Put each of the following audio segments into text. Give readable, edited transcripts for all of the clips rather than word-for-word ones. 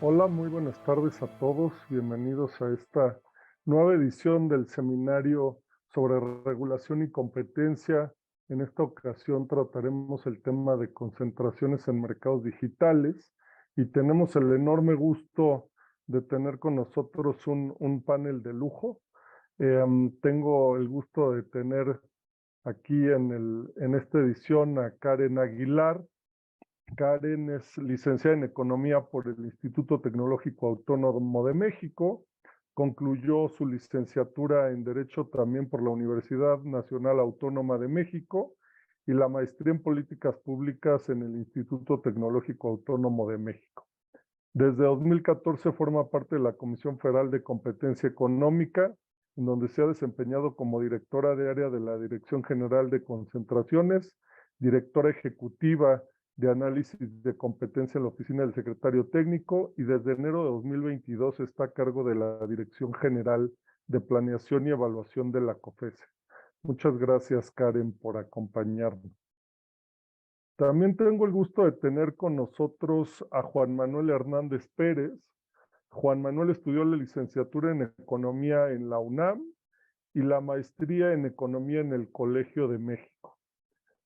Hola, muy buenas tardes a todos. Bienvenidos a esta nueva edición del seminario sobre regulación y competencia. En esta ocasión trataremos el tema de concentraciones en mercados digitales y tenemos el enorme gusto de tener con nosotros un panel de lujo. Tengo el gusto de tener aquí en esta edición a Karen Aguilar. Karen es licenciada en Economía por el Instituto Tecnológico Autónomo de México. Concluyó su licenciatura en Derecho también por la Universidad Nacional Autónoma de México y la maestría en Políticas Públicas en el Instituto Tecnológico Autónomo de México. Desde 2014 forma parte de la Comisión Federal de Competencia Económica, en donde se ha desempeñado como directora de área de la Dirección General de Concentraciones, directora ejecutiva de análisis de competencia en la oficina del secretario técnico y desde enero de 2022 está a cargo de la Dirección General de Planeación y Evaluación de la COFESE. Muchas gracias, Karen, por acompañarnos. También tengo el gusto de tener con nosotros a Juan Manuel Hernández Pérez. Juan Manuel estudió la licenciatura en Economía en la UNAM y la maestría en Economía en el Colegio de México.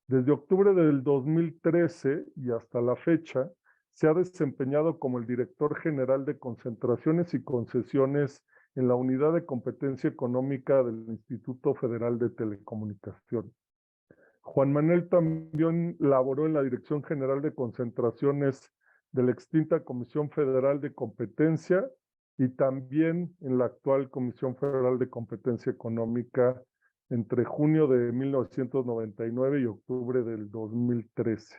Desde octubre del 2013 y hasta la fecha, se ha desempeñado como el director general de concentraciones y concesiones en la Unidad de Competencia Económica del Instituto Federal de Telecomunicaciones. Juan Manuel también laboró en la Dirección General de Concentraciones de la extinta Comisión Federal de Competencia y también en la actual Comisión Federal de Competencia Económica entre junio de 1999 y octubre del 2013.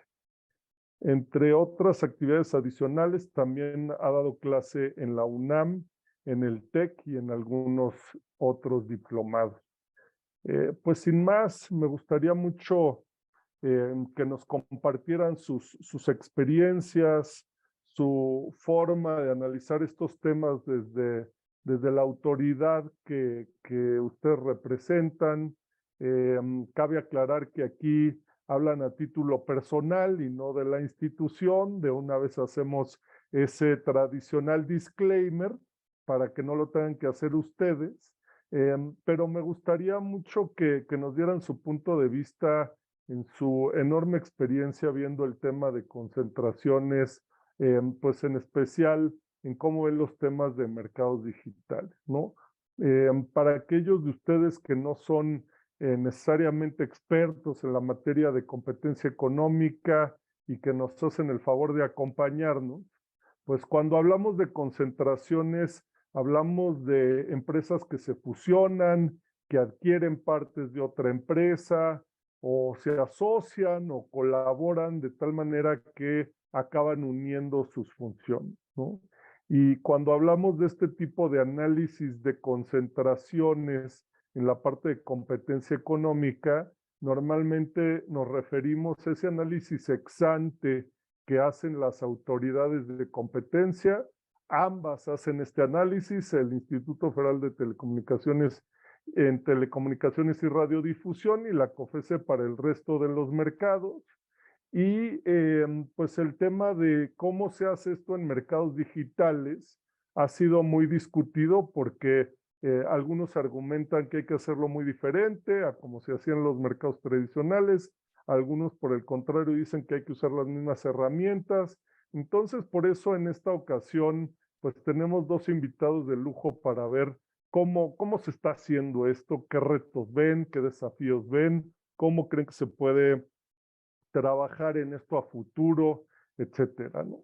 Entre otras actividades adicionales, también ha dado clase en la UNAM, en el TEC y en algunos otros diplomados. Pues sin más, me gustaría mucho que nos compartieran sus experiencias, su forma de analizar estos temas desde la autoridad que ustedes representan. Cabe aclarar que aquí hablan a título personal y no de la institución. De una vez hacemos ese tradicional disclaimer para que no lo tengan que hacer ustedes. Pero me gustaría mucho que nos dieran su punto de vista en su enorme experiencia viendo el tema de concentraciones, pues en especial en cómo ven los temas de mercados digitales, ¿no? Para aquellos de ustedes que no son necesariamente expertos en la materia de competencia económica y que nos hacen el favor de acompañarnos, pues cuando hablamos de concentraciones, hablamos de empresas que se fusionan, que adquieren partes de otra empresa, o se asocian o colaboran de tal manera que acaban uniendo sus funciones, ¿no? Y cuando hablamos de este tipo de análisis de concentraciones en la parte de competencia económica, normalmente nos referimos a ese análisis ex ante que hacen las autoridades de competencia. Ambas hacen este análisis, el Instituto Federal de Telecomunicaciones en telecomunicaciones y radiodifusión y la COFESE para el resto de los mercados. Y pues el tema de cómo se hace esto en mercados digitales ha sido muy discutido porque algunos argumentan que hay que hacerlo muy diferente a como se hacía en los mercados tradicionales, algunos por el contrario dicen que hay que usar las mismas herramientas. Entonces, por eso en esta ocasión, pues tenemos dos invitados de lujo para ver cómo se está haciendo esto, qué retos ven, qué desafíos ven, cómo creen que se puede trabajar en esto a futuro, etcétera, ¿no?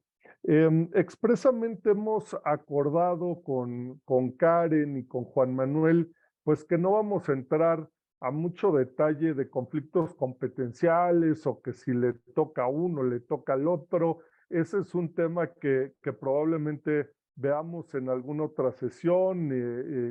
Expresamente hemos acordado con Karen y con Juan Manuel, pues que no vamos a entrar a mucho detalle de conflictos competenciales o que si le toca a uno, le toca al otro. Ese es un tema que probablemente veamos en alguna otra sesión,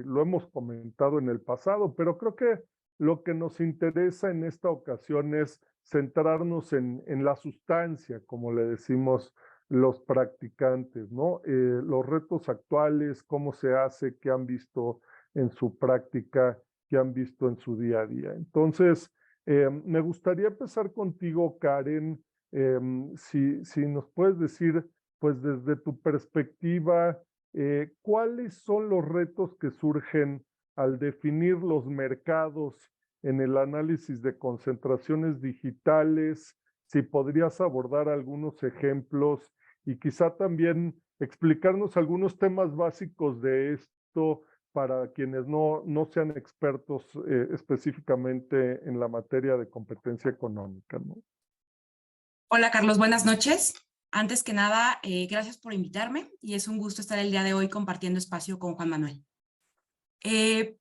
lo hemos comentado en el pasado, pero creo que lo que nos interesa en esta ocasión es centrarnos en la sustancia, como le decimos los practicantes, ¿no? Los retos actuales, cómo se hace, qué han visto en su práctica, qué han visto en su día a día. Entonces, me gustaría empezar contigo, Karen, si nos puedes decir pues desde tu perspectiva, ¿cuáles son los retos que surgen al definir los mercados en el análisis de concentraciones digitales? Si podrías abordar algunos ejemplos y quizá también explicarnos algunos temas básicos de esto para quienes no sean expertos específicamente en la materia de competencia económica, ¿no? Hola Carlos, buenas noches. Antes que nada, gracias por invitarme y es un gusto estar el día de hoy compartiendo espacio con Juan Manuel.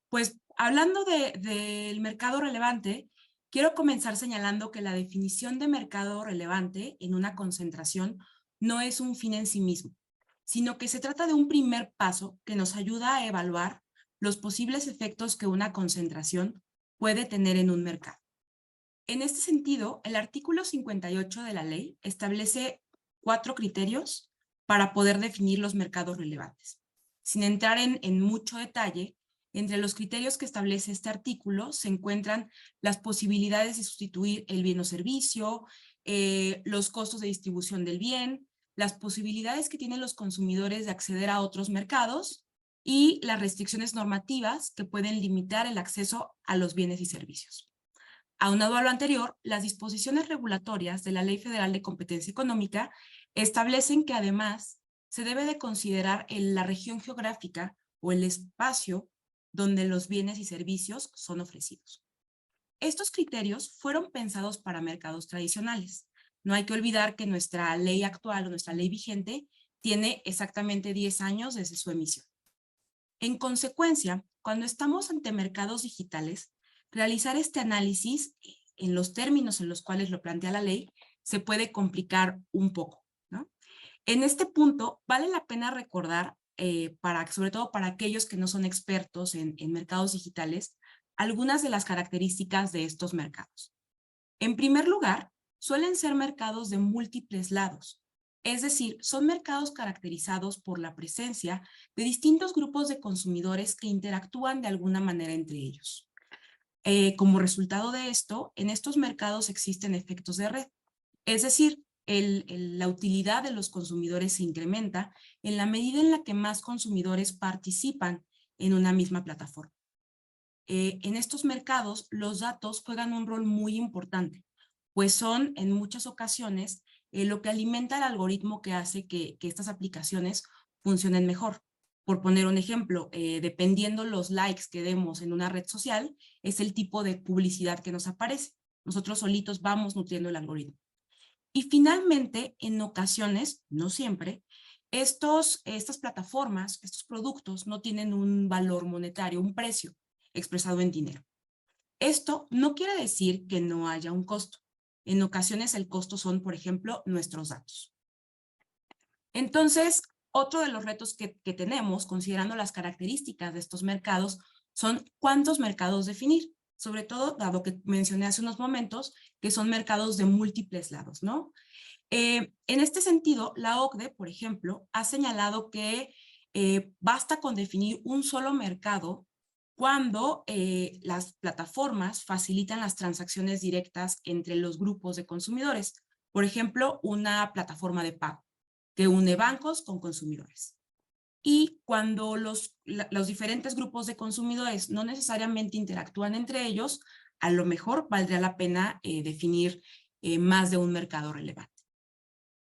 Pues hablando del mercado relevante, quiero comenzar señalando que la definición de mercado relevante en una concentración no es un fin en sí mismo, sino que se trata de un primer paso que nos ayuda a evaluar los posibles efectos que una concentración puede tener en un mercado. En este sentido, el artículo 58 de la ley establece 4 criterios para poder definir los mercados relevantes. Sin entrar en mucho detalle, entre los criterios que establece este artículo se encuentran las posibilidades de sustituir el bien o servicio, los costos de distribución del bien, las posibilidades que tienen los consumidores de acceder a otros mercados y las restricciones normativas que pueden limitar el acceso a los bienes y servicios. Aunado a lo anterior, las disposiciones regulatorias de la Ley Federal de Competencia Económica establecen que además se debe de considerar la región geográfica o el espacio donde los bienes y servicios son ofrecidos. Estos criterios fueron pensados para mercados tradicionales. No hay que olvidar que nuestra ley actual o nuestra ley vigente tiene exactamente 10 años desde su emisión. En consecuencia, cuando estamos ante mercados digitales, realizar este análisis en los términos en los cuales lo plantea la ley se puede complicar un poco, ¿no? En este punto, vale la pena recordar, sobre todo para aquellos que no son expertos en mercados digitales, algunas de las características de estos mercados. En primer lugar, suelen ser mercados de múltiples lados, es decir, son mercados caracterizados por la presencia de distintos grupos de consumidores que interactúan de alguna manera entre ellos. Como resultado de esto, en estos mercados existen efectos de red, es decir, la utilidad de los consumidores se incrementa en la medida en la que más consumidores participan en una misma plataforma. En estos mercados, los datos juegan un rol muy importante, pues son en muchas ocasiones lo que alimenta el algoritmo que hace que estas aplicaciones funcionen mejor. Por poner un ejemplo, dependiendo los likes que demos en una red social, es el tipo de publicidad que nos aparece. Nosotros solitos vamos nutriendo el algoritmo. Y finalmente, en ocasiones, no siempre, estas plataformas, estos productos no tienen un valor monetario, un precio expresado en dinero. Esto no quiere decir que no haya un costo. En ocasiones el costo son, por ejemplo, nuestros datos. Entonces, otro de los retos que tenemos, considerando las características de estos mercados, son cuántos mercados definir, sobre todo, dado que mencioné hace unos momentos, que son mercados de múltiples lados, ¿no? En este sentido, la OCDE, por ejemplo, ha señalado que basta con definir un solo mercado cuando las plataformas facilitan las transacciones directas entre los grupos de consumidores. Por ejemplo, una plataforma de pago que une bancos con consumidores. Y cuando los diferentes grupos de consumidores no necesariamente interactúan entre ellos, a lo mejor valdría la pena definir más de un mercado relevante.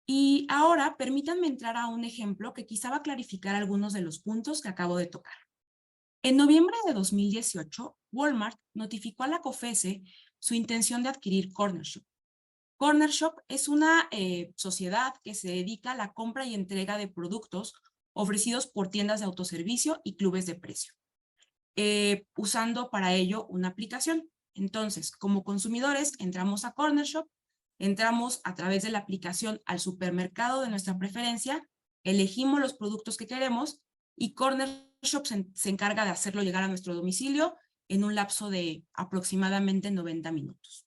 Y ahora permítanme entrar a un ejemplo que quizá va a clarificar algunos de los puntos que acabo de tocar. En noviembre de 2018, Walmart notificó a la COFESE su intención de adquirir Cornershop. Cornershop es una sociedad que se dedica a la compra y entrega de productos ofrecidos por tiendas de autoservicio y clubes de precio, usando para ello una aplicación. Entonces, como consumidores, entramos a Cornershop, entramos a través de la aplicación al supermercado de nuestra preferencia, elegimos los productos que queremos y Cornershop se encarga de hacerlo llegar a nuestro domicilio en un lapso de aproximadamente 90 minutos.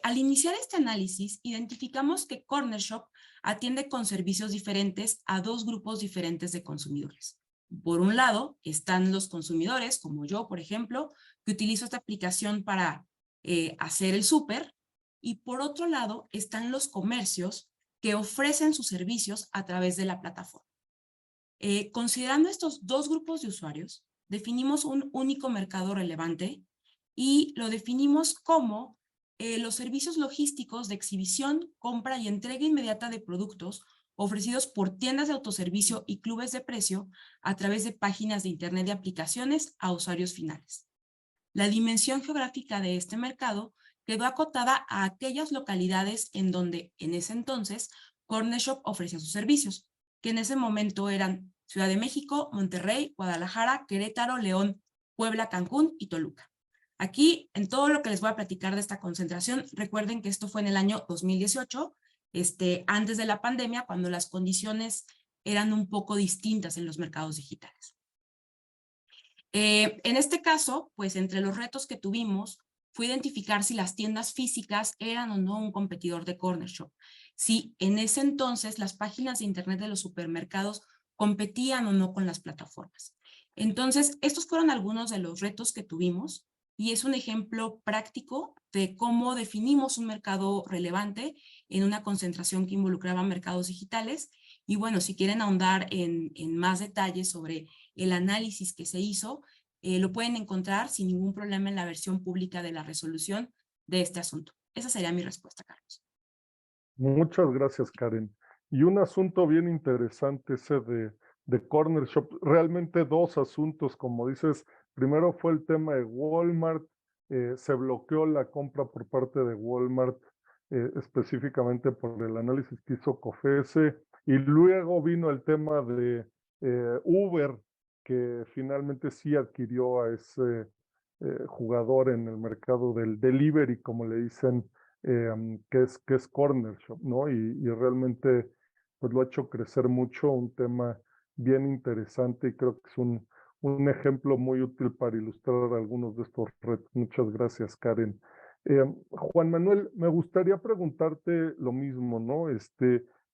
Al iniciar este análisis, identificamos que Cornershop atiende con servicios diferentes a 2 grupos diferentes de consumidores. Por un lado, están los consumidores, como yo, por ejemplo, que utilizo esta aplicación para hacer el súper, y por otro lado, están los comercios que ofrecen sus servicios a través de la plataforma. Considerando estos dos grupos de usuarios, definimos un único mercado relevante y lo definimos como los servicios logísticos de exhibición, compra y entrega inmediata de productos ofrecidos por tiendas de autoservicio y clubes de precio a través de páginas de internet y aplicaciones a usuarios finales. La dimensión geográfica de este mercado quedó acotada a aquellas localidades en donde, en ese entonces, Cornershop ofrecía sus servicios, que en ese momento eran Ciudad de México, Monterrey, Guadalajara, Querétaro, León, Puebla, Cancún y Toluca. Aquí, en todo lo que les voy a platicar de esta concentración, recuerden que esto fue en el año 2018, antes de la pandemia, cuando las condiciones eran un poco distintas en los mercados digitales. En este caso, pues entre los retos que tuvimos fue identificar si las tiendas físicas eran o no un competidor de Cornershop, si en ese entonces las páginas de internet de los supermercados competían o no con las plataformas. Entonces, estos fueron algunos de los retos que tuvimos y es un ejemplo práctico de cómo definimos un mercado relevante en una concentración que involucraba mercados digitales. Y bueno, si quieren ahondar en más detalles sobre el análisis que se hizo, lo pueden encontrar sin ningún problema en la versión pública de la resolución de este asunto. Esa sería mi respuesta, Carlos. Muchas gracias, Karen. Y un asunto bien interesante ese de Cornershop. Realmente dos asuntos, como dices. Primero fue el tema de Walmart. Se bloqueó la compra por parte de Walmart, específicamente por el análisis que hizo COFESE. Y luego vino el tema de Uber, que finalmente sí adquirió a ese jugador en el mercado del delivery, como le dicen, que es Cornershop, ¿no? Y realmente pues lo ha hecho crecer mucho, un tema bien interesante y creo que es un ejemplo muy útil para ilustrar algunos de estos retos. Muchas gracias, Karen. Juan Manuel, me gustaría preguntarte lo mismo, ¿no?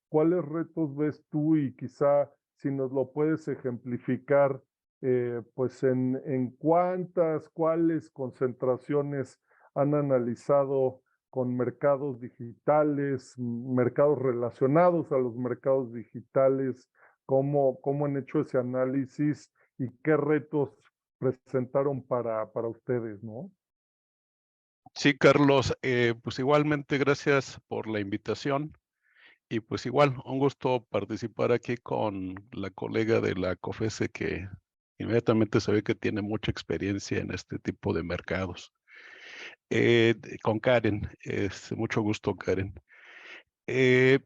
¿Cuáles retos ves tú y quizá si nos lo puedes ejemplificar, pues en cuáles concentraciones han analizado con mercados digitales, mercados relacionados a los mercados digitales, cómo han hecho ese análisis y qué retos presentaron para ustedes, ¿no? Sí, Carlos, pues igualmente gracias por la invitación y pues igual un gusto participar aquí con la colega de la COFESE que inmediatamente se ve que tiene mucha experiencia en este tipo de mercados. Con Karen, mucho gusto, Karen. Eh,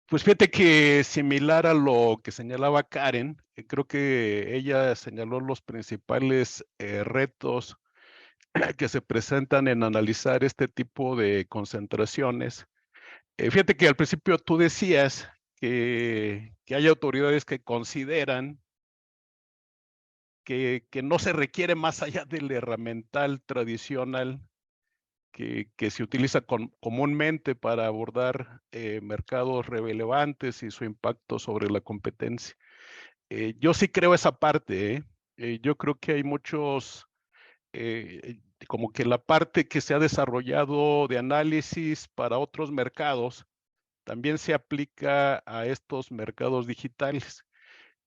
pues fíjate que similar a lo que señalaba Karen, creo que ella señaló los principales retos que se presentan en analizar este tipo de concentraciones. Fíjate que al principio tú decías que hay autoridades que consideran que no se requiere más allá del herramental tradicional que se utiliza comúnmente para abordar mercados relevantes y su impacto sobre la competencia. Yo sí creo esa parte, yo creo que hay muchos, como que la parte que se ha desarrollado de análisis para otros mercados también se aplica a estos mercados digitales.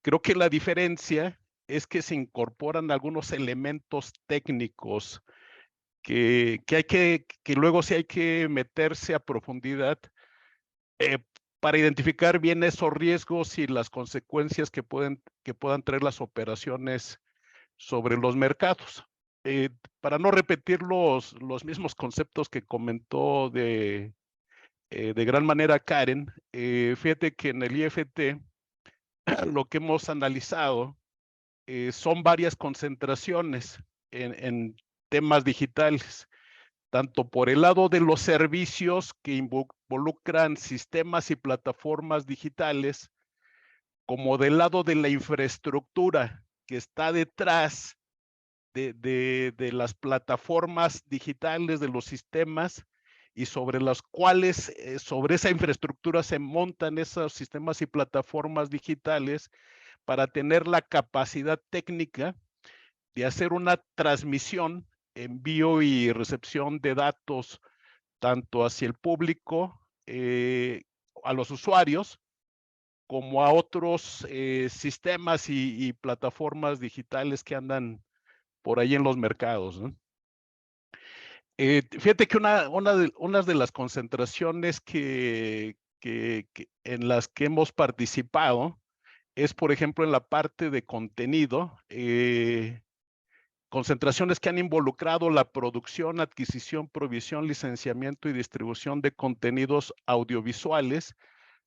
Creo que la diferencia es que se incorporan algunos elementos técnicos que luego sí hay que meterse a profundidad eh, para identificar bien esos riesgos y las consecuencias que puedan traer las operaciones sobre los mercados. Para no repetir los mismos conceptos que comentó de gran manera Karen, fíjate que en el IFT lo que hemos analizado son varias concentraciones en temas digitales, tanto por el lado de los servicios que involucran sistemas y plataformas digitales, como del lado de la infraestructura que está detrás de las plataformas digitales, de los sistemas, y sobre las cuales, sobre esa infraestructura se montan esos sistemas y plataformas digitales para tener la capacidad técnica de hacer una transmisión, envío y recepción de datos tanto hacia el público a los usuarios como a otros sistemas y plataformas digitales que andan por ahí en los mercados, ¿no? Fíjate que una de las concentraciones en las que hemos participado es, por ejemplo, en la parte de contenido, concentraciones que han involucrado la producción, adquisición, provisión, licenciamiento y distribución de contenidos audiovisuales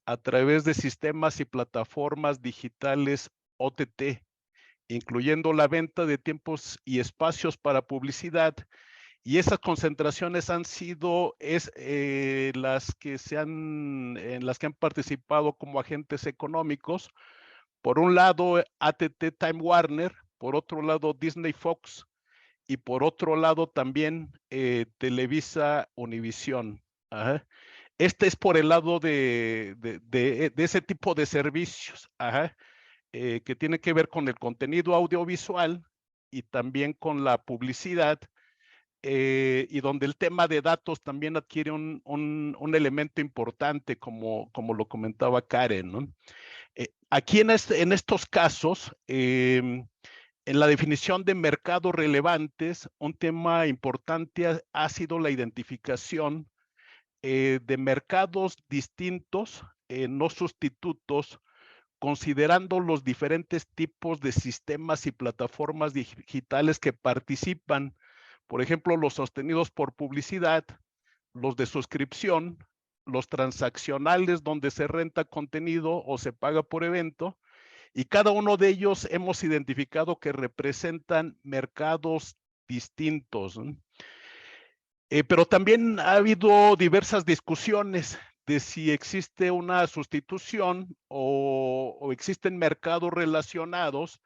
a través de sistemas y plataformas digitales OTT, incluyendo la venta de tiempos y espacios para publicidad. Y esas concentraciones han sido en las que han participado como agentes económicos. Por un lado, AT&T Time Warner, por otro lado, Disney Fox, y por otro lado también Televisa Univisión. Ajá. Este es por el lado de ese tipo de servicios, ajá, que tiene que ver con el contenido audiovisual y también con la publicidad, y donde el tema de datos también adquiere un elemento importante, como lo comentaba Karen, ¿no? Aquí en estos casos, en la definición de mercados relevantes, un tema importante ha sido la identificación de mercados distintos, no sustitutos, considerando los diferentes tipos de sistemas y plataformas digitales que participan. Por ejemplo, los sostenidos por publicidad, los de suscripción, los transaccionales donde se renta contenido o se paga por evento, y cada uno de ellos hemos identificado que representan mercados distintos, ¿no? Pero también ha habido diversas discusiones de si existe una sustitución o existen mercados relacionados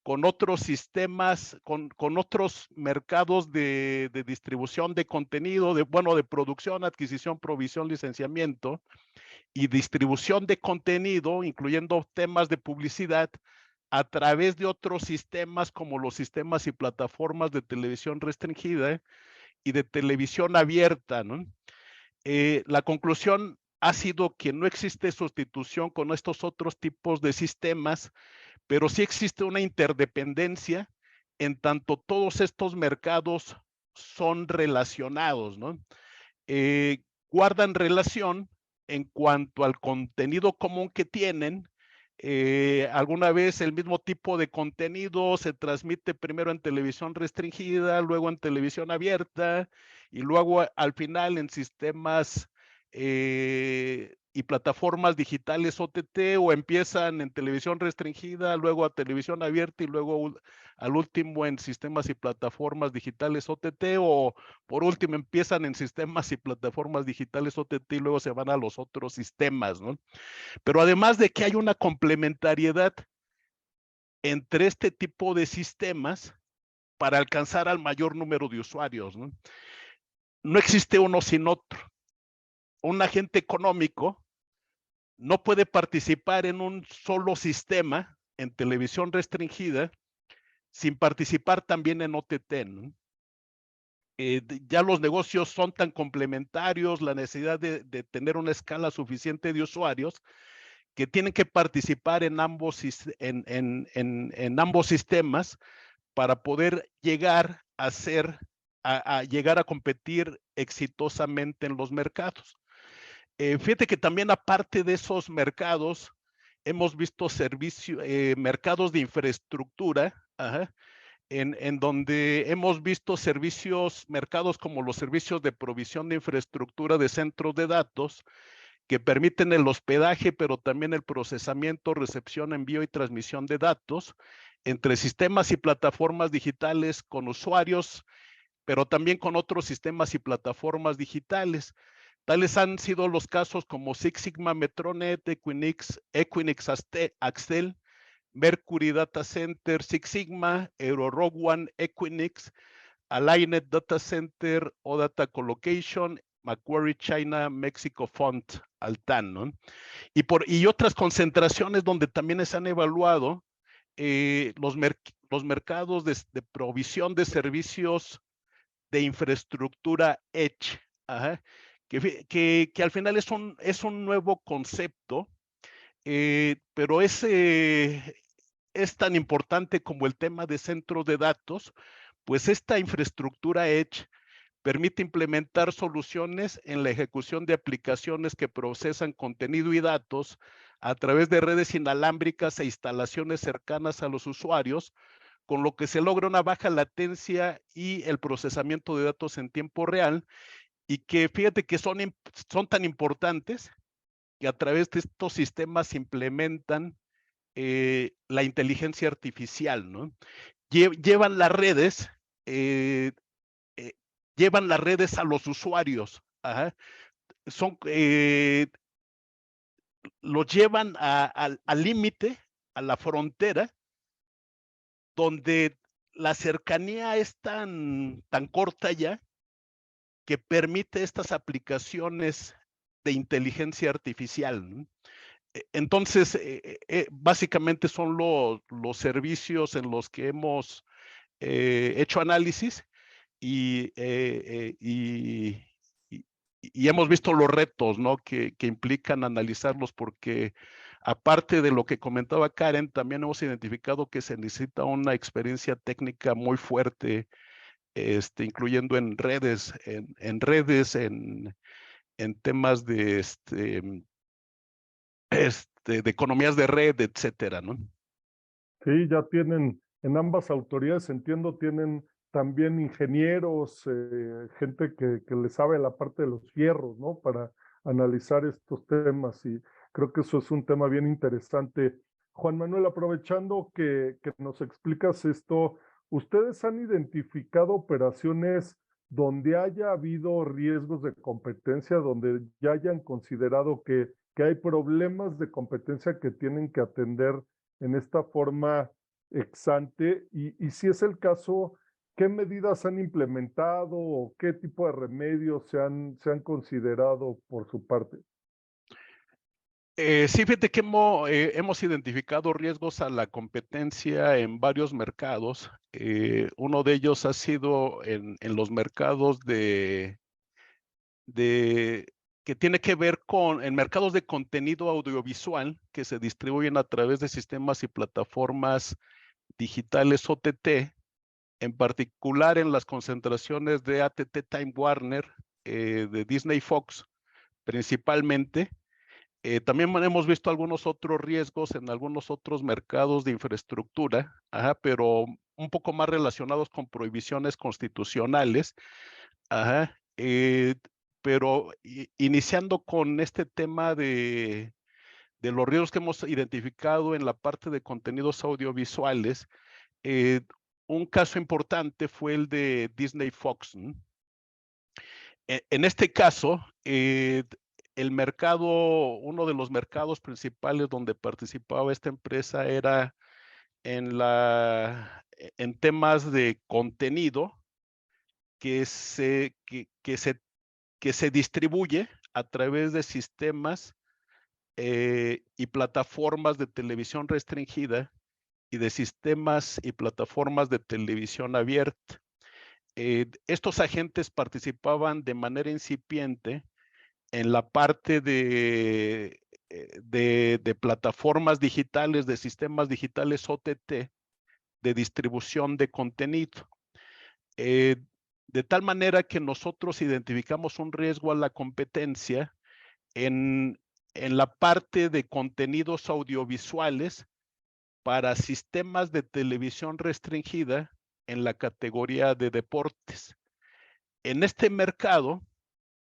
con otros sistemas, con otros mercados de distribución de contenido, de producción, adquisición, provisión, licenciamiento y distribución de contenido, incluyendo temas de publicidad, a través de otros sistemas como los sistemas y plataformas de televisión restringida y de televisión abierta, ¿no? La conclusión ha sido que no existe sustitución con estos otros tipos de sistemas, pero sí existe una interdependencia en tanto todos estos mercados son relacionados, ¿no? Guardan relación en cuanto al contenido común que tienen. Alguna vez el mismo tipo de contenido se transmite primero en televisión restringida, luego en televisión abierta y luego al final en sistemas y plataformas digitales OTT, o empiezan en televisión restringida, luego a televisión abierta y luego al último en sistemas y plataformas digitales OTT, o por último empiezan en sistemas y plataformas digitales OTT y luego se van a los otros sistemas, ¿no? Pero además de que hay una complementariedad entre este tipo de sistemas para alcanzar al mayor número de usuarios, ¿no? No existe uno sin otro. Un agente económico no puede participar en un solo sistema en televisión restringida sin participar también en OTT, ¿no? Ya los negocios son tan complementarios, la necesidad de tener una escala suficiente de usuarios, que tienen que participar en ambos sistemas para poder llegar a llegar a competir exitosamente en los mercados. Fíjate que también, aparte de esos mercados, hemos visto mercados de infraestructura, ajá, en donde hemos visto mercados como los servicios de provisión de infraestructura de centros de datos, que permiten el hospedaje, pero también el procesamiento, recepción, envío y transmisión de datos entre sistemas y plataformas digitales con usuarios, pero también con otros sistemas y plataformas digitales. Tales han sido los casos como Six Sigma, Metronet, Equinix Axtel, Mercury Data Center, Six Sigma, Rogue One, Equinix, Aligned Data Center, OData Colocation, Macquarie China, Mexico Fund, Altan, ¿no? Y otras concentraciones donde también se han evaluado los mercados de provisión de servicios de infraestructura Edge, ajá, que al final es un nuevo concepto, pero es tan importante como el tema de centros de datos, pues esta infraestructura Edge permite implementar soluciones en la ejecución de aplicaciones que procesan contenido y datos a través de redes inalámbricas e instalaciones cercanas a los usuarios, con lo que se logra una baja latencia y el procesamiento de datos en tiempo real, y que fíjate que son tan importantes que a través de estos sistemas se implementan la inteligencia artificial, ¿no? Llevan las redes, eh, llevan las redes a los usuarios, ajá. Los llevan al límite, a la frontera, donde la cercanía es tan corta ya que permite estas aplicaciones de inteligencia artificial, ¿no? Entonces, básicamente son los servicios en los que hemos hecho análisis y, y hemos visto los retos, ¿no? que implican analizarlos, porque aparte de lo que comentaba Karen, también hemos identificado que se necesita una experiencia técnica muy fuerte, incluyendo en redes, en temas de economías de red, etcétera, ¿no? Sí, ya tienen en ambas autoridades, entiendo, tienen también ingenieros, gente que le sabe la parte de los fierros, ¿no? Para analizar estos temas y creo que eso es un tema bien interesante. Juan Manuel, aprovechando que nos explicas esto, ¿ustedes han identificado operaciones donde haya habido riesgos de competencia, donde ya hayan considerado que hay problemas de competencia que tienen que atender en esta forma ex ante? Y si es el caso, ¿qué medidas han implementado o qué tipo de remedios se han considerado por su parte? Sí, fíjate que hemos identificado riesgos a la competencia en varios mercados. Uno de ellos ha sido en los mercados que tiene que ver en mercados de contenido audiovisual que se distribuyen a través de sistemas y plataformas digitales OTT, en particular en las concentraciones de AT&T Time Warner, de Disney Fox, principalmente. También hemos visto algunos otros riesgos en algunos otros mercados de infraestructura, ajá, pero un poco más relacionados con prohibiciones constitucionales. Ajá, pero iniciando con este tema de los riesgos que hemos identificado en la parte de contenidos audiovisuales, eh, un caso importante fue el de Disney Fox, ¿no? En este caso, el mercado, uno de los mercados principales donde participaba esta empresa era en temas de contenido que se distribuye a través de sistemas y plataformas de televisión restringida y de sistemas y plataformas de televisión abierta. Estos agentes participaban de manera incipiente en la parte de plataformas digitales, de sistemas digitales OTT, de distribución de contenido. De tal manera que nosotros identificamos un riesgo a la competencia en la parte de contenidos audiovisuales para sistemas de televisión restringida en la categoría de deportes. En este mercado,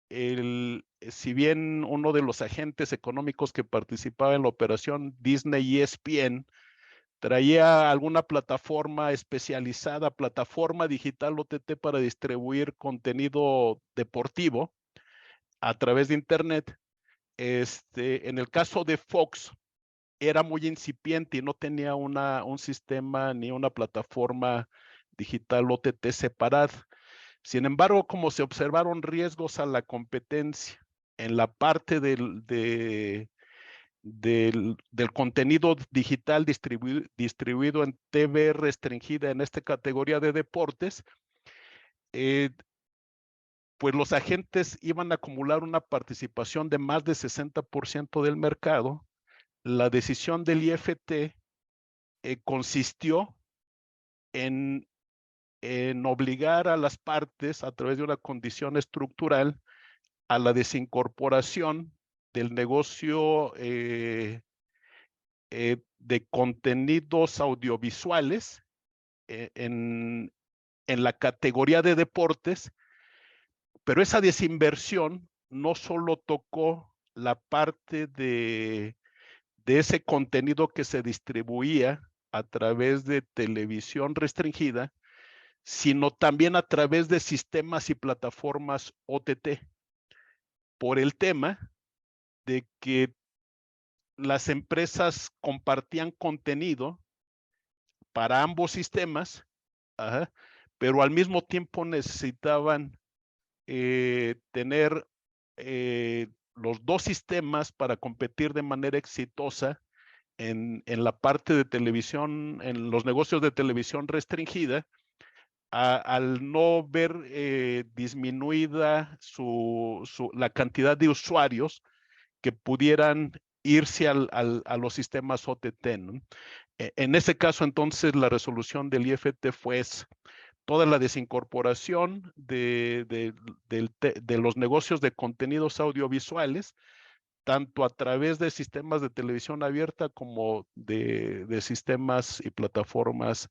si bien uno de los agentes económicos que participaba en la operación, Disney ESPN, traía alguna plataforma especializada, plataforma digital OTT para distribuir contenido deportivo a través de Internet. En el caso de Fox, era muy incipiente y no tenía un sistema ni una plataforma digital OTT separada. Sin embargo, como se observaron riesgos a la competencia en la parte del contenido digital distribuido en TV restringida en esta categoría de deportes, pues los agentes iban a acumular una participación de más de 60% del mercado. La decisión del IFT consistió en obligar a las partes a través de una condición estructural a la desincorporación del negocio de contenidos audiovisuales en la categoría de deportes, pero esa desinversión no solo tocó la parte de ese contenido que se distribuía a través de televisión restringida, sino también a través de sistemas y plataformas OTT, por el tema de que las empresas compartían contenido para ambos sistemas, pero al mismo tiempo necesitaban tener los dos sistemas para competir de manera exitosa en la parte de televisión, en los negocios de televisión restringida, al no ver disminuida la cantidad de usuarios que pudieran irse a los sistemas OTT, ¿no? En ese caso, entonces, la resolución del IFT fue toda la desincorporación de los negocios de contenidos audiovisuales, tanto a través de sistemas de televisión abierta como de sistemas y plataformas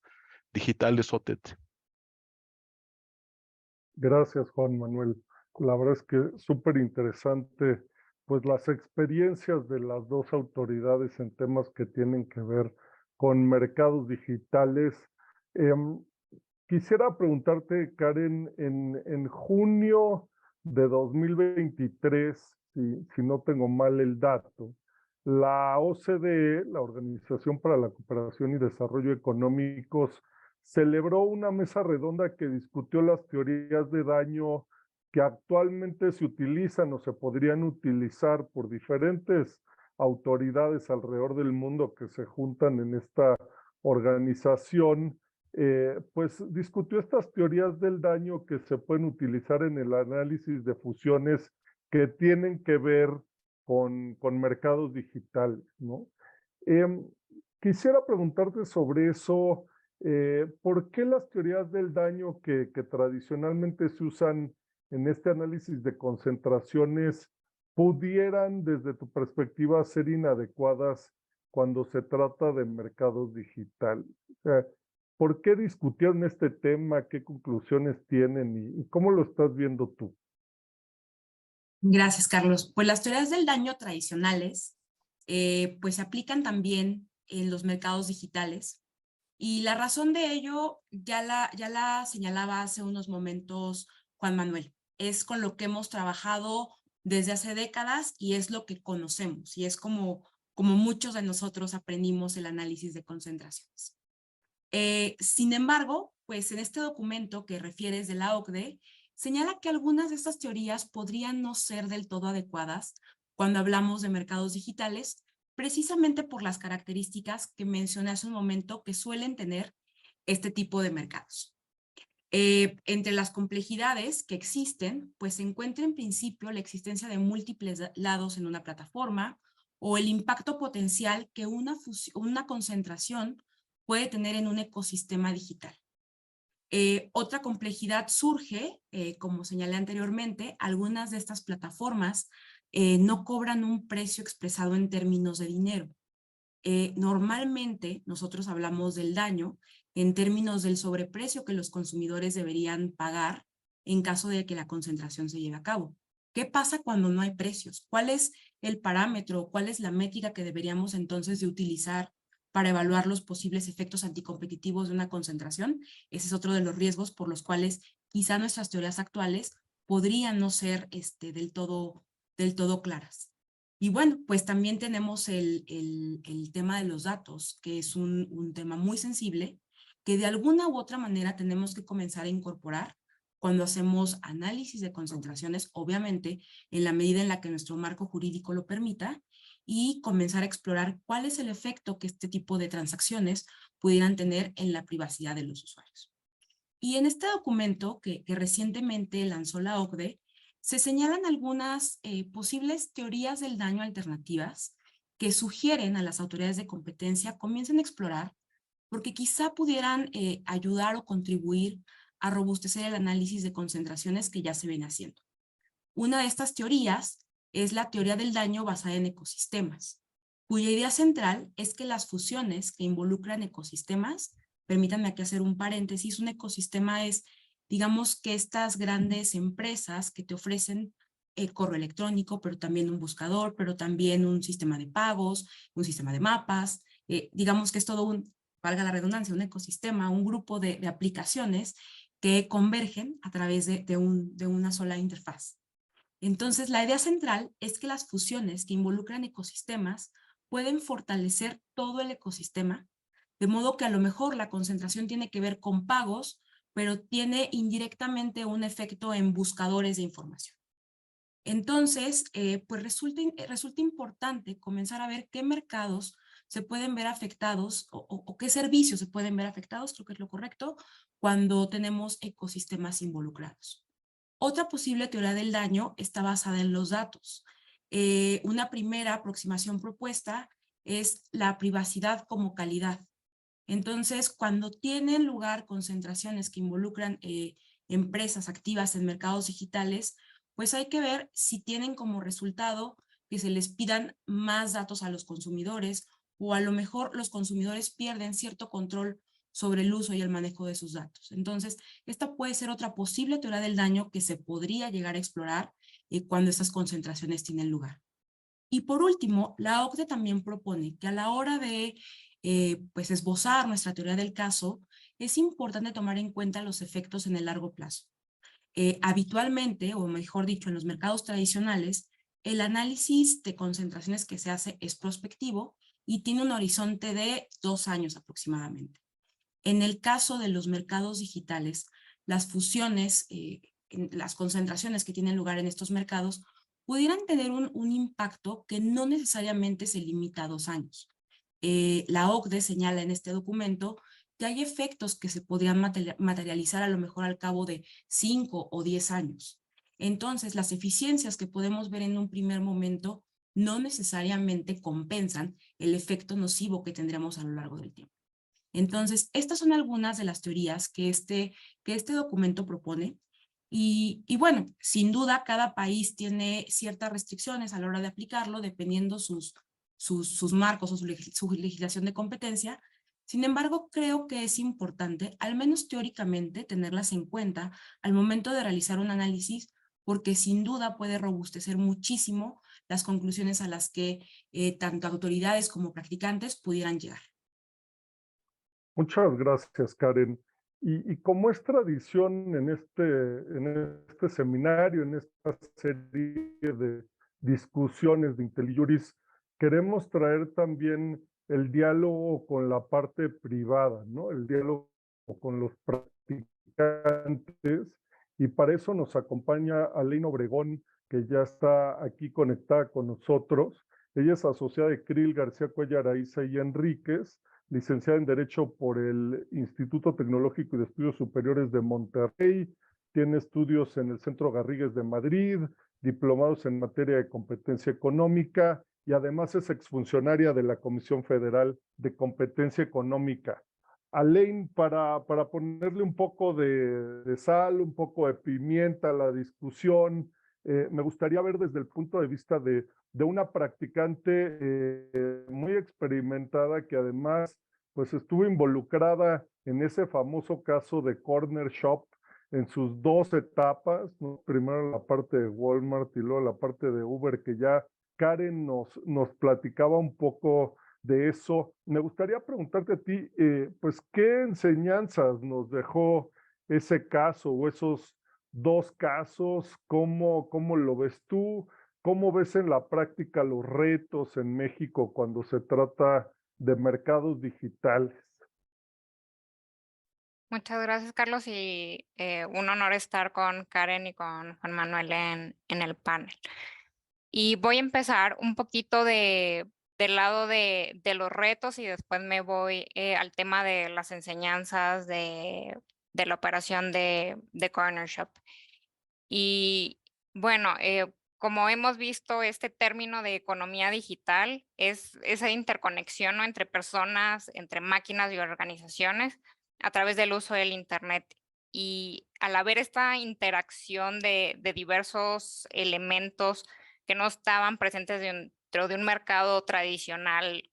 digitales OTT. Gracias, Juan Manuel. La verdad es que súper interesante, pues las experiencias de las dos autoridades en temas que tienen que ver con mercados digitales. Quisiera preguntarte, Karen, en junio de 2023, si no tengo mal el dato, la OCDE, la Organización para la Cooperación y Desarrollo Económicos, celebró una mesa redonda que discutió las teorías de daño que actualmente se utilizan o se podrían utilizar por diferentes autoridades alrededor del mundo que se juntan en esta organización. Pues discutió estas teorías del daño que se pueden utilizar en el análisis de fusiones que tienen que ver con mercados digitales, ¿no? Quisiera preguntarte sobre eso, ¿por qué las teorías del daño que tradicionalmente se usan en este análisis de concentraciones pudieran, desde tu perspectiva, ser inadecuadas cuando se trata de mercados digitales? O sea, ¿por qué discutieron este tema? ¿Qué conclusiones tienen? ¿Y cómo lo estás viendo tú? Gracias, Carlos. Pues las teorías del daño tradicionales pues se aplican también en los mercados digitales. Y la razón de ello ya la señalaba hace unos momentos Juan Manuel. Es con lo que hemos trabajado desde hace décadas y es lo que conocemos. Y es como muchos de nosotros aprendimos el análisis de concentraciones. Sin embargo, pues en este documento que refieres de la OCDE, señala que algunas de estas teorías podrían no ser del todo adecuadas cuando hablamos de mercados digitales, precisamente por las características que mencioné hace un momento que suelen tener este tipo de mercados. Entre las complejidades que existen, pues se encuentra en principio la existencia de múltiples lados en una plataforma o el impacto potencial que una concentración puede tener en un ecosistema digital. Otra complejidad surge, como señalé anteriormente, algunas de estas plataformas no cobran un precio expresado en términos de dinero. Normalmente nosotros hablamos del daño en términos del sobreprecio que los consumidores deberían pagar en caso de que la concentración se lleve a cabo. ¿Qué pasa cuando no hay precios? ¿Cuál es el parámetro? ¿Cuál es la métrica que deberíamos entonces de utilizar para evaluar los posibles efectos anticompetitivos de una concentración? Ese es otro de los riesgos por los cuales quizá nuestras teorías actuales podrían no ser del todo claras. Y bueno, pues también tenemos el tema de los datos, que es un tema muy sensible, que de alguna u otra manera tenemos que comenzar a incorporar cuando hacemos análisis de concentraciones, obviamente en la medida en la que nuestro marco jurídico lo permita, y comenzar a explorar cuál es el efecto que este tipo de transacciones pudieran tener en la privacidad de los usuarios. Y en este documento que recientemente lanzó la OCDE, se señalan algunas posibles teorías del daño alternativas que sugieren a las autoridades de competencia comiencen a explorar porque quizá pudieran ayudar o contribuir a robustecer el análisis de concentraciones que ya se ven haciendo. Una de estas teorías es la teoría del daño basada en ecosistemas, cuya idea central es que las fusiones que involucran ecosistemas, permítanme aquí hacer un paréntesis, un ecosistema es, digamos que estas grandes empresas que te ofrecen correo electrónico, pero también un buscador, pero también un sistema de pagos, un sistema de mapas, digamos que es todo un, valga la redundancia, un ecosistema, un grupo de aplicaciones que convergen a través de una sola interfaz. Entonces, la idea central es que las fusiones que involucran ecosistemas pueden fortalecer todo el ecosistema, de modo que a lo mejor la concentración tiene que ver con pagos, pero tiene indirectamente un efecto en buscadores de información. Entonces, pues resulta importante comenzar a ver qué mercados se pueden ver afectados o qué servicios se pueden ver afectados, creo que es lo correcto, cuando tenemos ecosistemas involucrados. Otra posible teoría del daño está basada en los datos. Una primera aproximación propuesta es la privacidad como calidad. Entonces, cuando tienen lugar concentraciones que involucran empresas activas en mercados digitales, pues hay que ver si tienen como resultado que se les pidan más datos a los consumidores o a lo mejor los consumidores pierden cierto control sobre el uso y el manejo de sus datos. Entonces, esta puede ser otra posible teoría del daño que se podría llegar a explorar cuando estas concentraciones tienen lugar. Y por último, la OCDE también propone que a la hora de pues esbozar nuestra teoría del caso, es importante tomar en cuenta los efectos en el largo plazo. Habitualmente, o mejor dicho, en los mercados tradicionales, el análisis de concentraciones que se hace es prospectivo y tiene un horizonte de 2 años aproximadamente. En el caso de los mercados digitales, las fusiones, las concentraciones que tienen lugar en estos mercados pudieran tener un impacto que no necesariamente se limita a 2 años. La OCDE señala en este documento que hay efectos que se podrían materializar a lo mejor al cabo de 5 o 10 años. Entonces, las eficiencias que podemos ver en un primer momento no necesariamente compensan el efecto nocivo que tendremos a lo largo del tiempo. Entonces, estas son algunas de las teorías que este documento propone. Y bueno, sin duda, cada país tiene ciertas restricciones a la hora de aplicarlo, dependiendo sus marcos o su legislación de competencia. Sin embargo, creo que es importante, al menos teóricamente, tenerlas en cuenta al momento de realizar un análisis, porque sin duda puede robustecer muchísimo las conclusiones a las que tanto autoridades como practicantes pudieran llegar. Muchas gracias, Karen. Y como es tradición en este seminario, en esta serie de discusiones de IntelliJuris, queremos traer también el diálogo con la parte privada, ¿no? El diálogo con los practicantes. Y para eso nos acompaña Aleina Obregón, que ya está aquí conectada con nosotros. Ella es asociada de Krill, García Cuellar, Aiza y Enríquez, licenciada en Derecho por el Instituto Tecnológico y de Estudios Superiores de Monterrey, tiene estudios en el Centro Garrigues de Madrid, diplomados en materia de competencia económica y además es exfuncionaria de la Comisión Federal de Competencia Económica. Alain, para ponerle un poco de sal, un poco de pimienta a la discusión, me gustaría ver desde el punto de vista de una practicante muy experimentada que además pues estuvo involucrada en ese famoso caso de Corner Shop en sus 2 etapas, ¿no? Primero la parte de Walmart y luego la parte de Uber, que ya Karen nos platicaba un poco de eso. Me gustaría preguntarte a ti, pues, ¿qué enseñanzas nos dejó ese caso o esos 2 casos? ¿Cómo lo ves tú? ¿Cómo ves en la práctica los retos en México cuando se trata de mercados digitales? Muchas gracias, Carlos, y un honor estar con Karen y con Juan Manuel en el panel. Y voy a empezar un poquito del lado de los retos y después me voy al tema de las enseñanzas de la operación de Corner Shop. Y bueno, como hemos visto, este término de economía digital es esa interconexión, ¿no?, entre personas, entre máquinas y organizaciones a través del uso del Internet. Y al haber esta interacción de diversos elementos que no estaban presentes dentro de un mercado tradicional,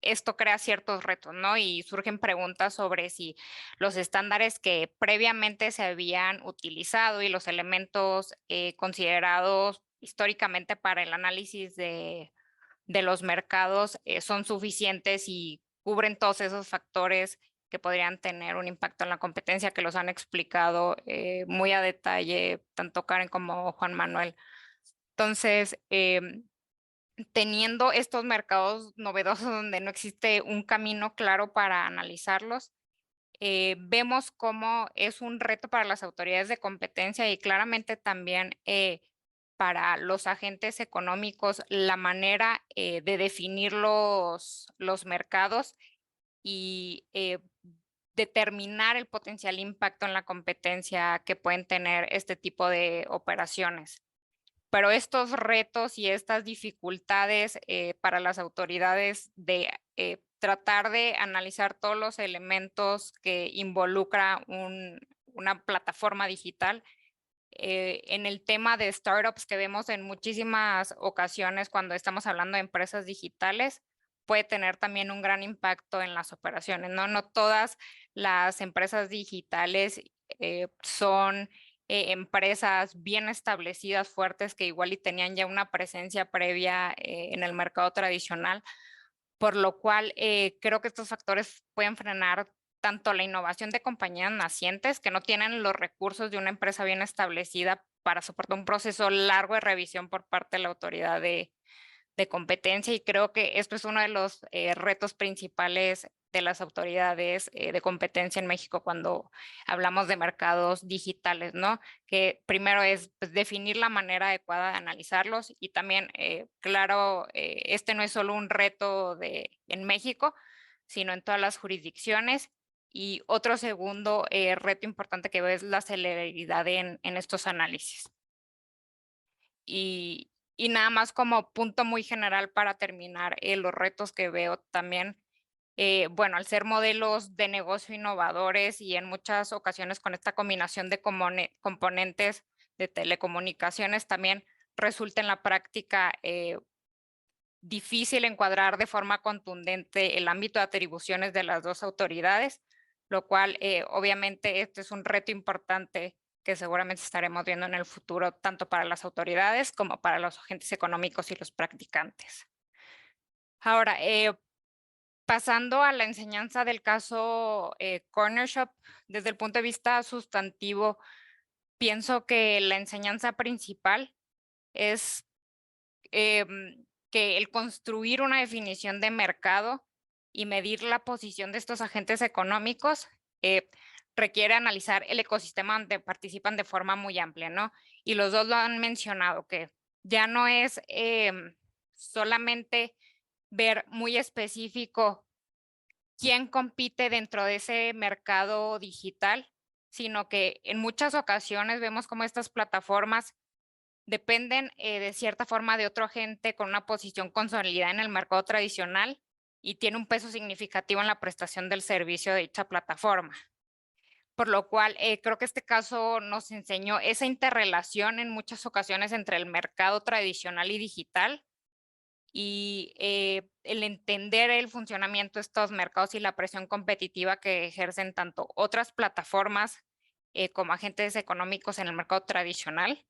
esto crea ciertos retos, ¿no? Y surgen preguntas sobre si los estándares que previamente se habían utilizado y los elementos considerados históricamente para el análisis de los mercados son suficientes y cubren todos esos factores que podrían tener un impacto en la competencia, que los han explicado muy a detalle tanto Karen como Juan Manuel. Entonces, teniendo estos mercados novedosos donde no existe un camino claro para analizarlos, vemos cómo es un reto para las autoridades de competencia y claramente también para los agentes económicos la manera de definir los mercados y determinar el potencial impacto en la competencia que pueden tener este tipo de operaciones. Pero estos retos y estas dificultades para las autoridades de tratar de analizar todos los elementos que involucra una plataforma digital, en el tema de startups que vemos en muchísimas ocasiones cuando estamos hablando de empresas digitales, puede tener también un gran impacto en las operaciones, ¿no? No todas las empresas digitales son empresas bien establecidas, fuertes, que igual y tenían ya una presencia previa en el mercado tradicional, por lo cual creo que estos factores pueden frenar tanto la innovación de compañías nacientes que no tienen los recursos de una empresa bien establecida para soportar un proceso largo de revisión por parte de la autoridad de competencia, y creo que esto es uno de los retos principales de las autoridades de competencia en México cuando hablamos de mercados digitales, ¿no? Que primero es pues, definir la manera adecuada de analizarlos y también, claro, este no es solo un reto en México, sino en todas las jurisdicciones. Y otro segundo reto importante que veo es la celeridad en estos análisis. Y nada más como punto muy general para terminar, los retos que veo también, bueno, al ser modelos de negocio innovadores y en muchas ocasiones con esta combinación de componentes de telecomunicaciones, también resulta en la práctica difícil encuadrar de forma contundente el ámbito de atribuciones de las dos autoridades, lo cual obviamente este es un reto importante que seguramente estaremos viendo en el futuro, tanto para las autoridades como para los agentes económicos y los practicantes. Ahora, pasando a la enseñanza del caso Corner Shop, desde el punto de vista sustantivo, pienso que la enseñanza principal es que el construir una definición de mercado y medir la posición de estos agentes económicos requiere analizar el ecosistema donde participan de forma muy amplia, ¿no? Y los dos lo han mencionado, que ya no es solamente ver muy específico quién compite dentro de ese mercado digital, sino que en muchas ocasiones vemos cómo estas plataformas dependen de cierta forma de otro agente con una posición consolidada en el mercado tradicional y tiene un peso significativo en la prestación del servicio de dicha plataforma. Por lo cual, creo que este caso nos enseñó esa interrelación en muchas ocasiones entre el mercado tradicional y digital y el entender el funcionamiento de estos mercados y la presión competitiva que ejercen tanto otras plataformas como agentes económicos en el mercado tradicional.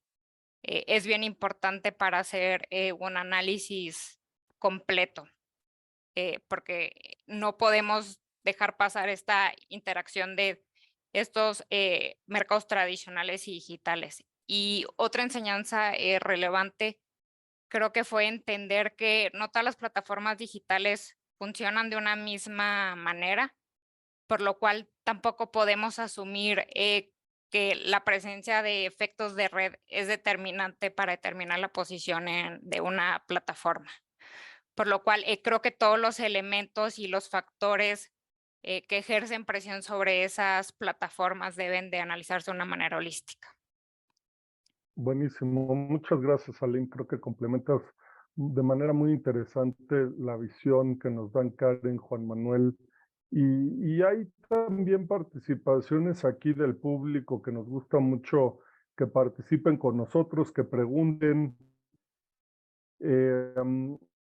Es bien importante para hacer un análisis completo, porque no podemos dejar pasar esta interacción de estos mercados tradicionales y digitales. Y otra enseñanza relevante creo que fue entender que no todas las plataformas digitales funcionan de una misma manera, por lo cual tampoco podemos asumir que la presencia de efectos de red es determinante para determinar la posición de una plataforma. Por lo cual creo que todos los elementos y los factores que ejercen presión sobre esas plataformas deben de analizarse de una manera holística. Buenísimo. Muchas gracias, Aline. Creo que complementas de manera muy interesante la visión que nos dan Karen, Juan Manuel. Y hay también participaciones aquí del público que nos gusta mucho que participen con nosotros, que pregunten.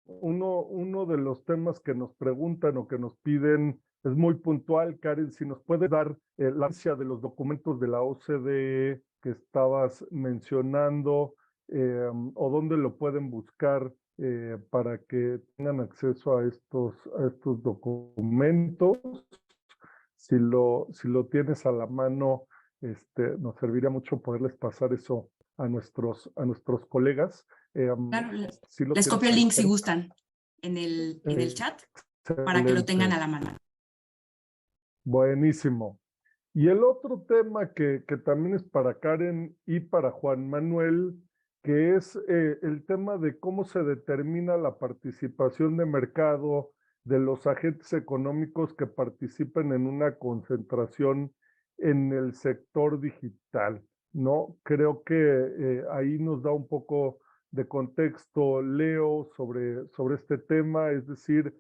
Uno de los temas que nos preguntan o que nos piden es muy puntual, Karen, si nos puede dar la ansia de los documentos de la OCDE que estabas mencionando, o dónde lo pueden buscar para que tengan acceso a estos documentos. Si lo tienes a la mano, nos serviría mucho poderles pasar eso a nuestros colegas. Claro, Si lo les tienes copio el ahí link si cerca. gustan en el chat para que lo tengan Excelente. a la mano. Buenísimo. Y el otro tema que también es para Karen y para Juan Manuel, que es el tema de cómo se determina la participación de mercado de los agentes económicos que participen en una concentración en el sector digital, ¿no? Creo que ahí nos da un poco de contexto Leo sobre este tema, es decir,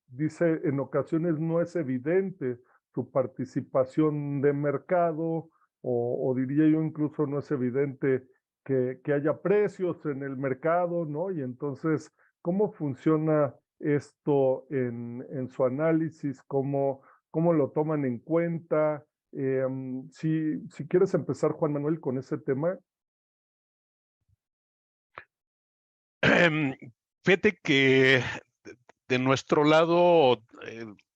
dice en ocasiones no es evidente su participación de mercado, o diría yo incluso no es evidente que haya precios en el mercado, ¿no? Y entonces, ¿cómo funciona esto en su análisis? ¿Cómo lo toman en cuenta? Si quieres empezar, Juan Manuel, con ese tema. Fíjate que de nuestro lado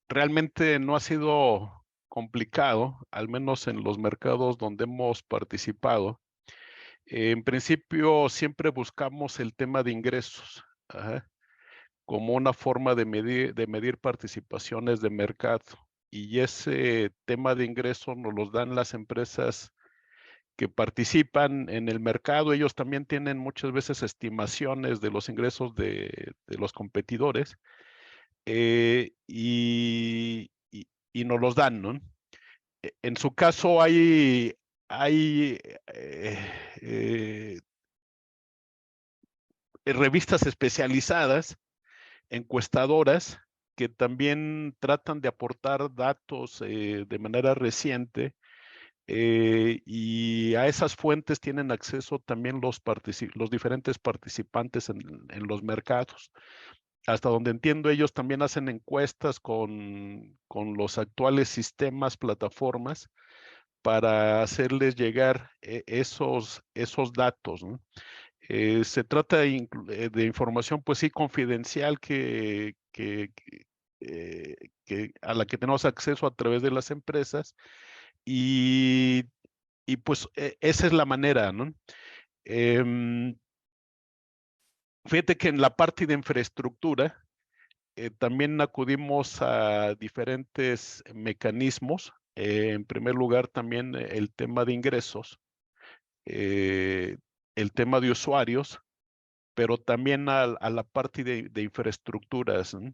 realmente no ha sido complicado, al menos en los mercados donde hemos participado. En principio siempre buscamos el tema de ingresos, como una forma de medir participaciones de mercado. Y ese tema de ingresos nos los dan las empresas que participan en el mercado. Ellos también tienen muchas veces estimaciones de los ingresos de los competidores y nos los dan, ¿no? En su caso hay revistas especializadas, encuestadoras, que también tratan de aportar datos de manera reciente, y a esas fuentes tienen acceso también los diferentes participantes en los mercados. Hasta donde entiendo, ellos también hacen encuestas con los actuales sistemas, plataformas, para hacerles llegar esos datos, ¿no? Se trata de información, pues sí, confidencial a la que tenemos acceso a través de las empresas, y pues esa es la manera, ¿no? Fíjate que en la parte de infraestructura también acudimos a diferentes mecanismos. En primer lugar, también el tema de ingresos, el tema de usuarios, pero también a la parte de infraestructuras, ¿no?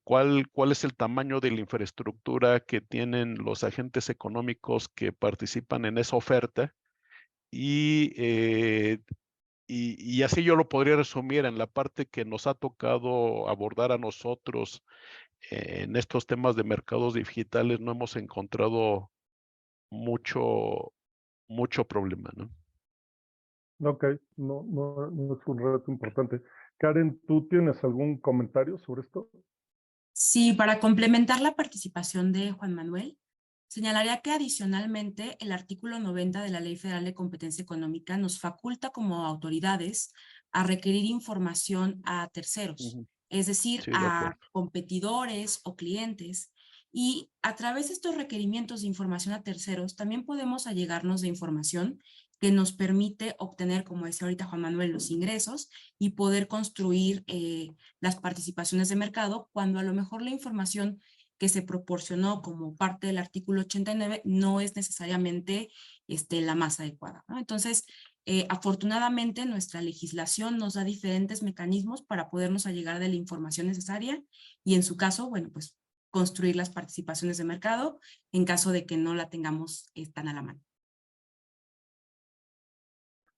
¿Cuál es el tamaño de la infraestructura que tienen los agentes económicos que participan en esa oferta? Y así yo lo podría resumir en la parte que nos ha tocado abordar a nosotros en estos temas de mercados digitales. No hemos encontrado mucho problema, ¿no? Ok, no es un reto importante. Karen, ¿tú tienes algún comentario sobre esto? Sí, para complementar la participación de Juan Manuel, señalaría que adicionalmente el artículo 90 de la Ley Federal de Competencia Económica nos faculta como autoridades a requerir información a terceros, es decir, Sí, de a acuerdo. competidores o clientes. Y a través de estos requerimientos de información a terceros, también podemos allegarnos de información que nos permite obtener, como decía ahorita Juan Manuel, los ingresos y poder construir las participaciones de mercado, cuando a lo mejor la información que se proporcionó como parte del artículo 89 no es necesariamente la más adecuada, ¿no? Entonces, afortunadamente, nuestra legislación nos da diferentes mecanismos para podernos allegar de la información necesaria y en su caso, bueno, pues construir las participaciones de mercado en caso de que no la tengamos tan a la mano.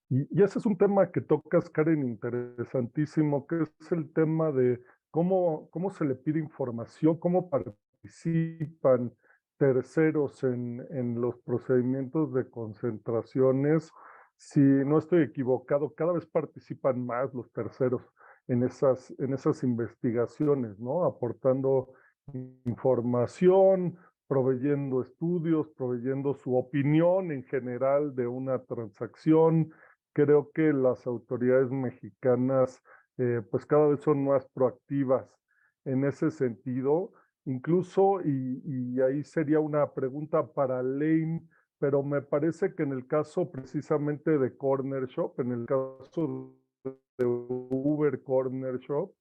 Y ese es un tema que tocas, Karen, interesantísimo, que es el tema de cómo se le pide información, cómo participan terceros en los procedimientos de concentraciones. Si no estoy equivocado, cada vez participan más los terceros en esas investigaciones, ¿no? Aportando información, proveyendo estudios, proveyendo su opinión en general de una transacción. Creo que las autoridades mexicanas pues cada vez son más proactivas en ese sentido, incluso, y ahí sería una pregunta para Lane, pero me parece que en el caso precisamente de Corner Shop, en el caso de Uber Corner Shop,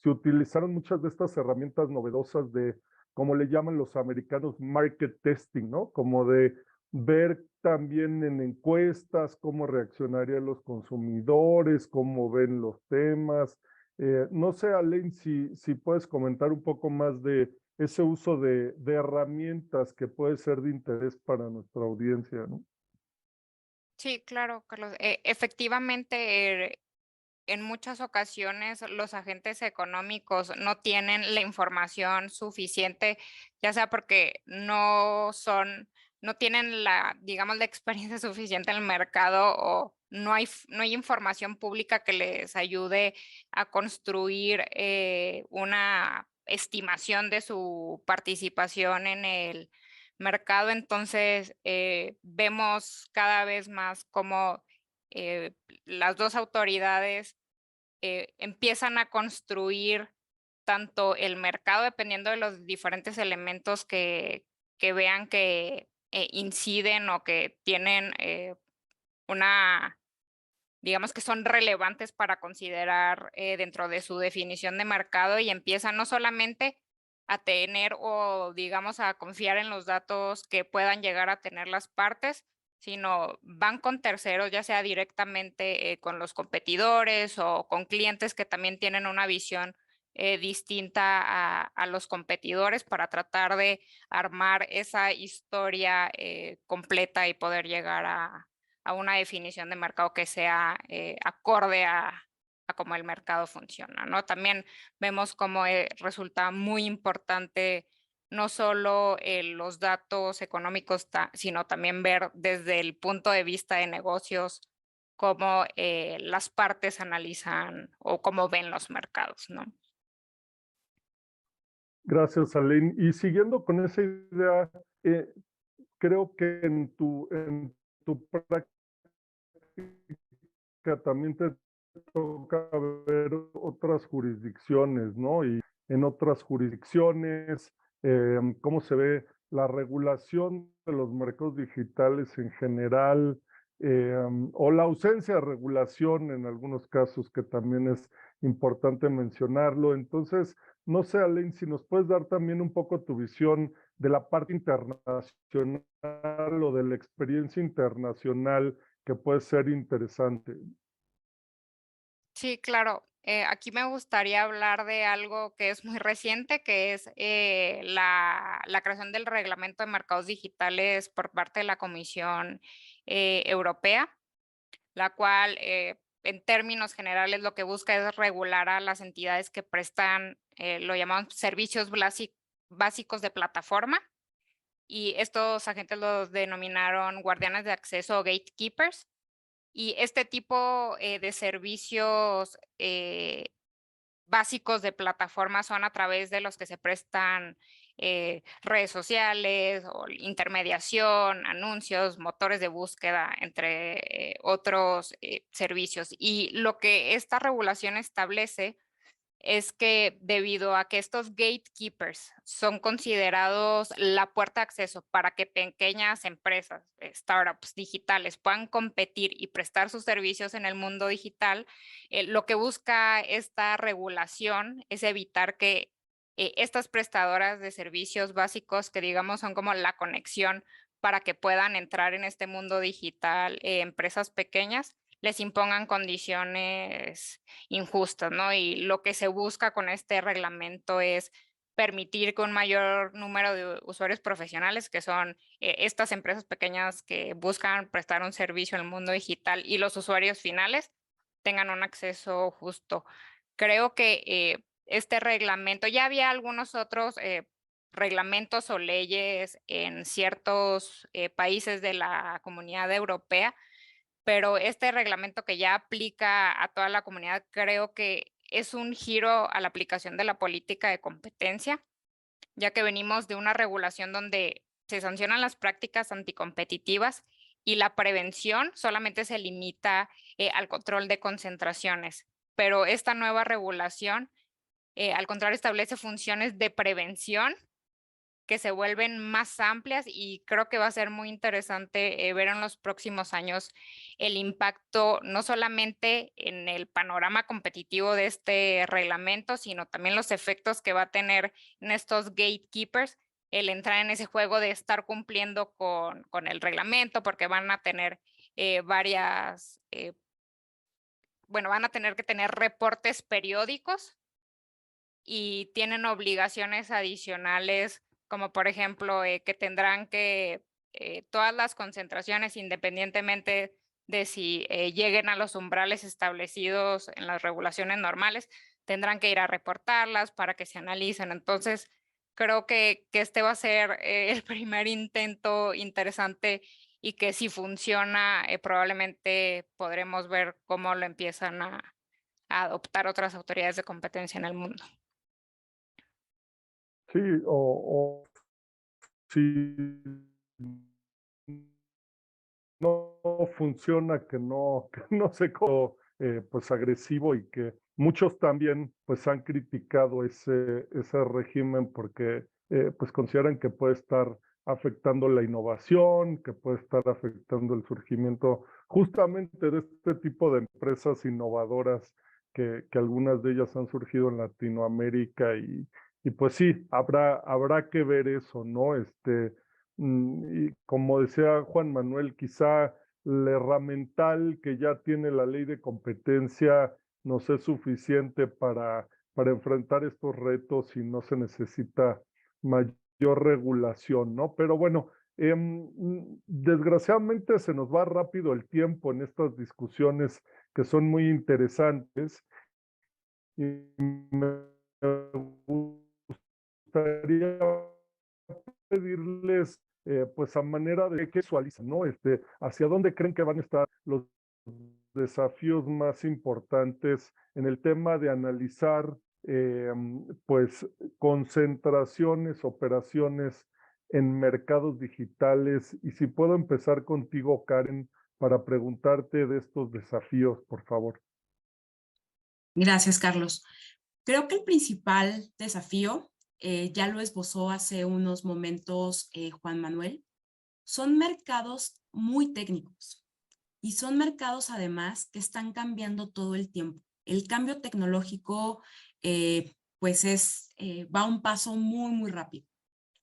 se utilizaron muchas de estas herramientas novedosas de, como le llaman los americanos, market testing, ¿no? Como de ver también en encuestas cómo reaccionarían los consumidores, cómo ven los temas. No sé, Alain, si puedes comentar un poco más de ese uso de herramientas que puede ser de interés para nuestra audiencia, ¿no? Sí, claro, Carlos. Efectivamente, en muchas ocasiones los agentes económicos no tienen la información suficiente, ya sea porque no tienen digamos, la experiencia suficiente en el mercado o no hay información pública que les ayude a construir una estimación de su participación en el mercado. Entonces, vemos cada vez más cómo las dos autoridades empiezan a construir tanto el mercado, dependiendo de los diferentes elementos que vean que inciden o que tienen digamos que son relevantes para considerar dentro de su definición de mercado, y empiezan no solamente a tener o digamos a confiar en los datos que puedan llegar a tener las partes, sino van con terceros, ya sea directamente con los competidores o con clientes que también tienen una visión distinta a los competidores, para tratar de armar esa historia completa y poder llegar a una definición de mercado que sea acorde a cómo el mercado funciona, ¿no? También vemos cómo resulta muy importante no solo los datos económicos, sino también ver desde el punto de vista de negocios cómo las partes analizan o cómo ven los mercados, ¿no? Gracias, Alain. Y siguiendo con esa idea, creo que en tu práctica también te toca ver otras jurisdicciones, ¿no? Y en otras jurisdicciones, cómo se ve la regulación de los mercados digitales en general, o la ausencia de regulación en algunos casos, que también es importante mencionarlo. Entonces, no sé, Alain, si nos puedes dar también un poco tu visión de la parte internacional o de la experiencia internacional, que puede ser interesante. Sí, claro. Aquí me gustaría hablar de algo que es muy reciente, que es la creación del reglamento de mercados digitales por parte de la Comisión Europea, la cual en términos generales lo que busca es regular a las entidades que prestan, lo llamamos servicios básicos de plataforma, y estos agentes los denominaron guardianes de acceso o gatekeepers. Y este tipo de servicios básicos de plataforma son a través de los que se prestan redes sociales o intermediación, anuncios, motores de búsqueda, entre otros servicios. Y lo que esta regulación establece es que, debido a que estos gatekeepers son considerados la puerta de acceso para que pequeñas empresas, startups digitales, puedan competir y prestar sus servicios en el mundo digital, lo que busca esta regulación es evitar que estas prestadoras de servicios básicos, que digamos son como la conexión para que puedan entrar en este mundo digital, empresas pequeñas, les impongan condiciones injustas, ¿no? Y lo que se busca con este reglamento es permitir que un mayor número de usuarios profesionales, que son estas empresas pequeñas que buscan prestar un servicio en el mundo digital, y los usuarios finales tengan un acceso justo. Creo que este reglamento, ya había algunos otros reglamentos o leyes en ciertos países de la Comunidad Europea, pero este reglamento que ya aplica a toda la comunidad, creo que es un giro a la aplicación de la política de competencia, ya que venimos de una regulación donde se sancionan las prácticas anticompetitivas y la prevención solamente se limita al control de concentraciones. Pero esta nueva regulación, al contrario, establece funciones de prevención que se vuelven más amplias, y creo que va a ser muy interesante ver en los próximos años el impacto, no solamente en el panorama competitivo de este reglamento, sino también los efectos que va a tener en estos gatekeepers, el entrar en ese juego de estar cumpliendo con el reglamento, porque van a tener van a tener que tener reportes periódicos y tienen obligaciones adicionales, como por ejemplo que tendrán que todas las concentraciones, independientemente de si lleguen a los umbrales establecidos en las regulaciones normales, tendrán que ir a reportarlas para que se analicen. Entonces, creo que este va a ser el primer intento interesante, y que si funciona, probablemente podremos ver cómo lo empiezan a adoptar otras autoridades de competencia en el mundo. Sí, o si no funciona, que no sé cómo, pues agresivo, y que muchos también pues han criticado ese régimen porque pues consideran que puede estar afectando la innovación, que puede estar afectando el surgimiento justamente de este tipo de empresas innovadoras que algunas de ellas han surgido en Latinoamérica, y pues sí, habrá que ver eso, ¿no? Y como decía Juan Manuel, quizá el herramental que ya tiene la ley de competencia no es suficiente para enfrentar estos retos, y no se necesita mayor regulación, ¿no? Pero bueno, desgraciadamente se nos va rápido el tiempo en estas discusiones que son muy interesantes, y me gustaría pedirles, pues a manera de que visualizan, ¿no? ¿Hacia dónde creen que van a estar los desafíos más importantes en el tema de analizar, pues, concentraciones, operaciones en mercados digitales? Y si puedo empezar contigo, Karen, para preguntarte de estos desafíos, por favor. Gracias, Carlos. Creo que el principal desafío, ya lo esbozó hace unos momentos Juan Manuel, son mercados muy técnicos, y son mercados además que están cambiando todo el tiempo. El cambio tecnológico pues va a un paso muy, muy rápido.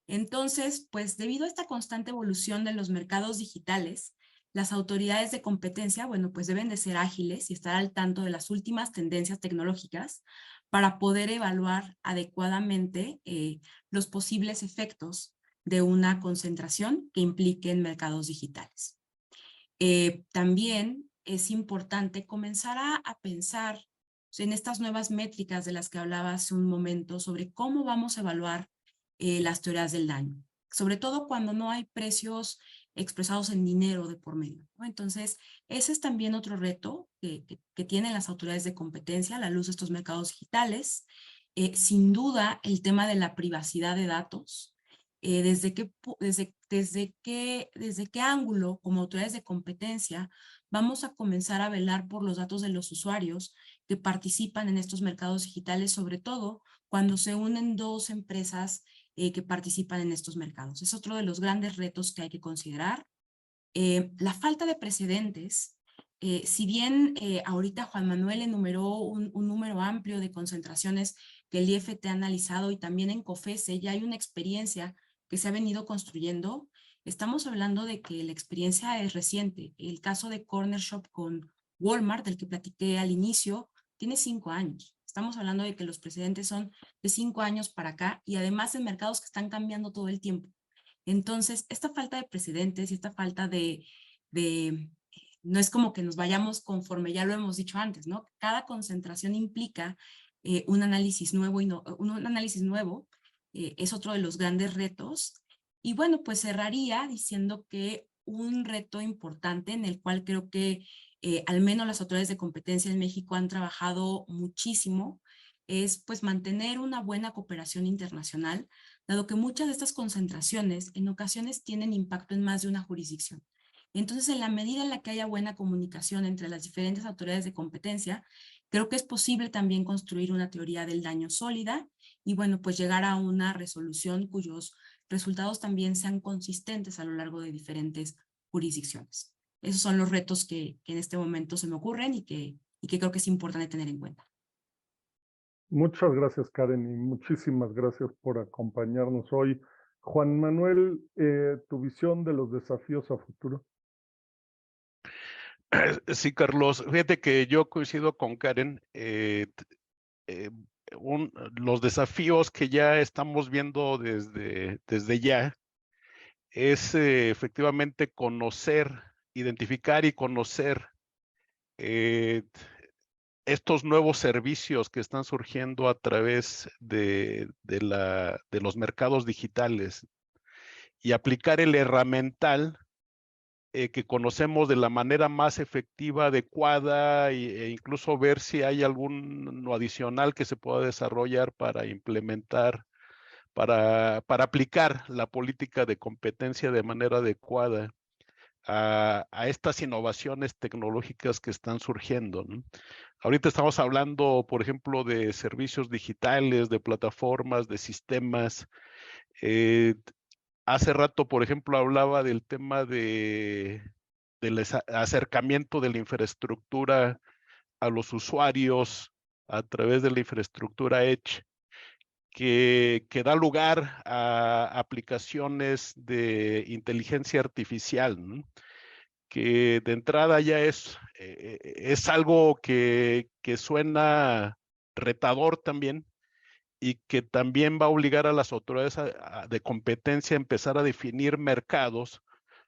Entonces, pues debido a esta constante evolución de los mercados digitales, las autoridades de competencia, bueno, pues deben de ser ágiles y estar al tanto de las últimas tendencias tecnológicas para poder evaluar adecuadamente los posibles efectos de una concentración que implique en mercados digitales. También es importante comenzar a pensar en estas nuevas métricas de las que hablaba hace un momento, sobre cómo vamos a evaluar las teorías del daño, sobre todo cuando no hay precios expresados en dinero de por medio, ¿no? Entonces, ese es también otro reto que tienen las autoridades de competencia a la luz de estos mercados digitales. Sin duda, el tema de la privacidad de datos, desde qué ángulo, como autoridades de competencia, vamos a comenzar a velar por los datos de los usuarios que participan en estos mercados digitales, sobre todo cuando se unen dos empresas que participan en estos mercados. Es otro de los grandes retos que hay que considerar. La falta de precedentes. Si bien ahorita Juan Manuel enumeró un número amplio de concentraciones que el IFT ha analizado, y también en COFESE ya hay una experiencia que se ha venido construyendo, estamos hablando de que la experiencia es reciente. El caso de Corner Shop con Walmart, del que platiqué al inicio, tiene 5 años. Estamos hablando de que los precedentes son de 5 años para acá y además en mercados que están cambiando todo el tiempo. Entonces, esta falta de precedentes y esta falta no es como que nos vayamos conforme ya lo hemos dicho antes, ¿no? Cada concentración implica un análisis nuevo es otro de los grandes retos. Y bueno, pues cerraría diciendo que un reto importante en el cual creo que al menos las autoridades de competencia en México han trabajado muchísimo es pues mantener una buena cooperación internacional, dado que muchas de estas concentraciones en ocasiones tienen impacto en más de una jurisdicción. Entonces, en la medida en la que haya buena comunicación entre las diferentes autoridades de competencia, creo que es posible también construir una teoría del daño sólida y, bueno, pues llegar a una resolución cuyos resultados también sean consistentes a lo largo de diferentes jurisdicciones. Esos son los retos que en este momento se me ocurren y que creo que es importante tener en cuenta. Muchas gracias, Karen, y muchísimas gracias por acompañarnos hoy. Juan Manuel, tu visión de los desafíos a futuro. Sí, Carlos, fíjate que yo coincido con Karen. Los desafíos que ya estamos viendo desde ya es efectivamente identificar y conocer estos nuevos servicios que están surgiendo a través de los mercados digitales y aplicar el herramental que conocemos de la manera más efectiva, adecuada e incluso ver si hay alguno adicional que se pueda desarrollar para implementar, para aplicar la política de competencia de manera adecuada a estas innovaciones tecnológicas que están surgiendo, ¿no? Ahorita estamos hablando, por ejemplo, de servicios digitales, de plataformas, de sistemas. Hace rato, por ejemplo, hablaba del tema del acercamiento de la infraestructura a los usuarios a través de la infraestructura Edge, que da lugar a aplicaciones de inteligencia artificial, ¿no? Que de entrada ya es algo que suena retador también, y que también va a obligar a las autoridades de competencia a empezar a definir mercados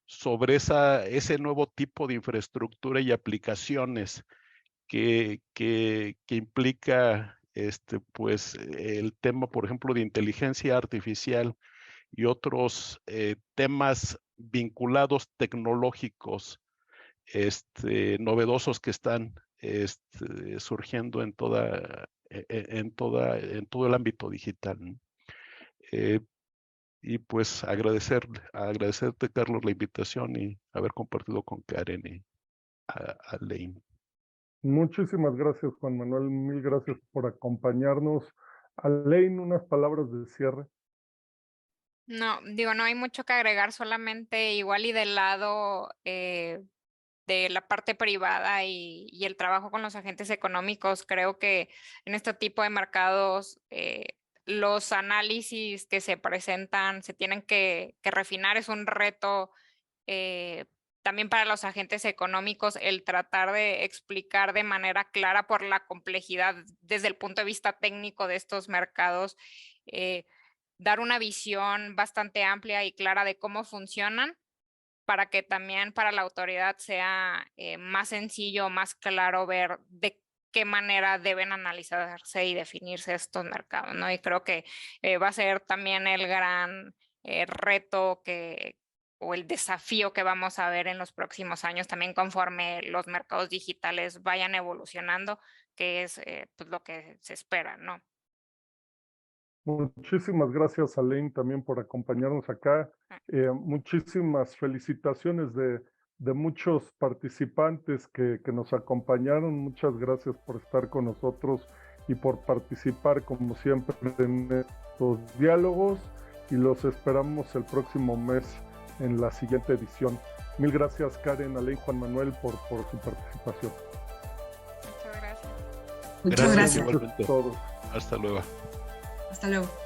sobre ese nuevo tipo de infraestructura y aplicaciones que implica pues el tema, por ejemplo, de inteligencia artificial y otros temas vinculados tecnológicos novedosos que están surgiendo en todo el ámbito digital. Y pues agradecerte, Carlos, la invitación y haber compartido con Karen y a Lane. Muchísimas gracias, Juan Manuel. Mil gracias por acompañarnos. Alain, unas palabras de cierre. No, digo, no hay mucho que agregar, solamente igual y del lado de la parte privada y el trabajo con los agentes económicos, creo que en este tipo de mercados los análisis que se presentan se tienen que refinar. Es un reto también para los agentes económicos el tratar de explicar de manera clara por la complejidad desde el punto de vista técnico de estos mercados, dar una visión bastante amplia y clara de cómo funcionan, para que también para la autoridad sea más sencillo, más claro ver de qué manera deben analizarse y definirse estos mercados, ¿no? Y creo que va a ser también el gran reto o el desafío que vamos a ver en los próximos años, también conforme los mercados digitales vayan evolucionando, que es pues lo que se espera, ¿no? Muchísimas gracias, Alain, también por acompañarnos acá. Muchísimas felicitaciones de muchos participantes que nos acompañaron. Muchas gracias por estar con nosotros y por participar, como siempre, en estos diálogos. Y los esperamos el próximo mes en la siguiente edición. Mil gracias, Karen, Alain, Juan Manuel, por su participación. Muchas gracias. Muchas gracias. Igualmente. A todos. Hasta luego. Hasta luego.